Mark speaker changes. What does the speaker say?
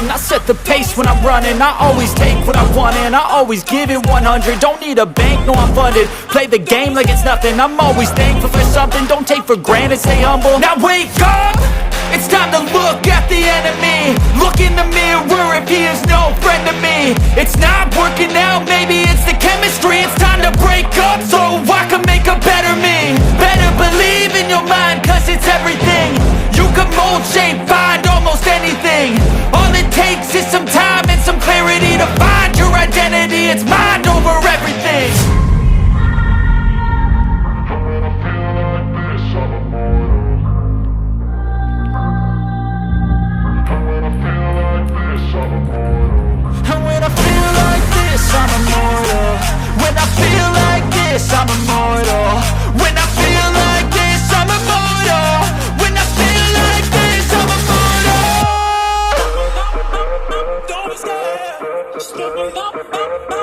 Speaker 1: hunting, I set the pace when I'm running. I always take what I want and I always give it 100. Don't need a bank, no I'm funded. Play the game like it's nothing. I'm always thankful for something. Don't take for granted, stay humble. Now wake up! It's time to look at the enemy. Look in the mirror if he is no friend to me. It's not working out, maybe it's the chemistry. It's time to break up so I can make a better me. Better believe in your mind, cause it's everything. You can mold, shape, find almost anything. All it takes is some time and some clarity to find your identity. It's mind over everything. And when I feel like this, I'm immortal. When I feel like this, I'm immortal. When I feel like this, I'm immortal. When I feel like this, I'm immortal. Don't be scared. Just give me up.